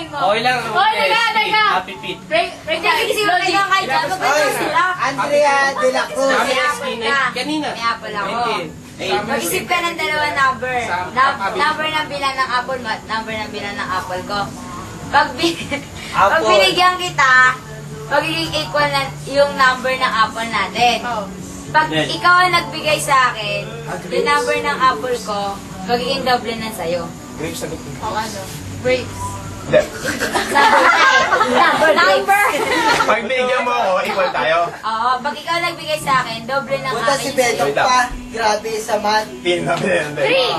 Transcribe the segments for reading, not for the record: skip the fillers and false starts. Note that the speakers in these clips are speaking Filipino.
Okay lang. Hoy, teka. Happy Feet. Break Kasi wala kang kahit ano ba ito sila? Andrea de la Cruz. Sabi May ng apple skin ka. kanina. May apple ako. 19. Mag-isip ka ng dalawang number. Number ng bilang ng apple mo at number ng bilang ng apple ko. Pag binigyan kita, magiging equal na yung number ng apple natin. Pag Then, ikaw ang nagbigay sa akin, yung number ng apple ko, magiging double na sa'yo. Grapes sagot ko. O ano? Grapes. Number! Pag binigyan mo ako, equal tayo. Oo, pag ikaw nagbigay sa akin, double ng Punta si akin. Bedok pa. Grabe sa man. Pin na pin. Three.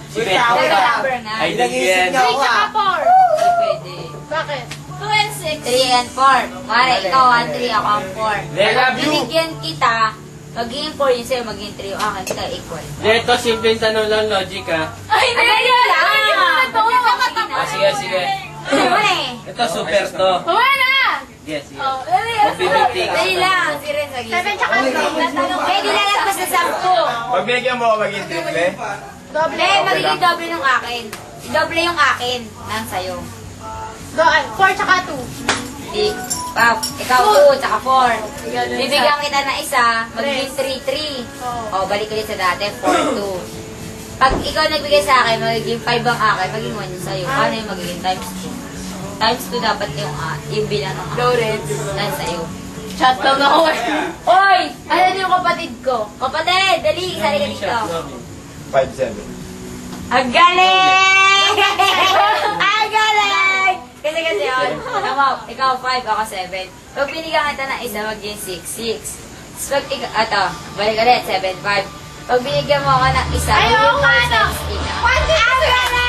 Si Beto Double ka. number nga. Ay, Ilang di isip yan. niya ako Tsaka ah. four. Hindi pwede. Bakit? 2 and 6. 3 and 4. Mare, ikaw ang 3, ako ang 4. I love you. Binigyan kita, magiging 4 yun sa'yo, magiging 3 yung akin, kita equal. Dito, simpleng tanong lang, logic ha. Ay, hindi lang. Hindi mo na to. Sige, sige. Ano mo eh? Ito, super to. Huwag na. Yes, yes. Oh, dali. Magbibigti ka. Dali lang, si Ren sa 7 tsaka 3. Pwede lalagpas na 10. Pag binigyan mo ako, maging triple. Double. Eh, magiging double yung akin. Double yung akin, nang sa'yo. Go, 4 tsaka 2. Di, ikaw 2, tsaka 4. Bibigyan kita na isa, magiging 3-3. O, balik ulit sa dati, 4-2. Pag ikaw nagbigay sa akin, magiging 5 ang akin, magiging 1 yung sa'yo. Paano yung magiging times 2? Times 2 dapat yung bilang ng akin. Lawrence. Nang sa'yo. Chat lang ako eh. Oy! Ayan yung kapatid ko. Kapatid, dali, sali ka dito. 5-7. Ang galing! Ang galing! Kasi yun, ikaw 5, ako 7. Pag binigyan kita ng isa, magiging 6. Tapos pag ikaw, balik ulit, 7, 5. Pag binigyan mo ako ng isa, Ay, oo magiging nga, 4 ano? times 8. Ang galing!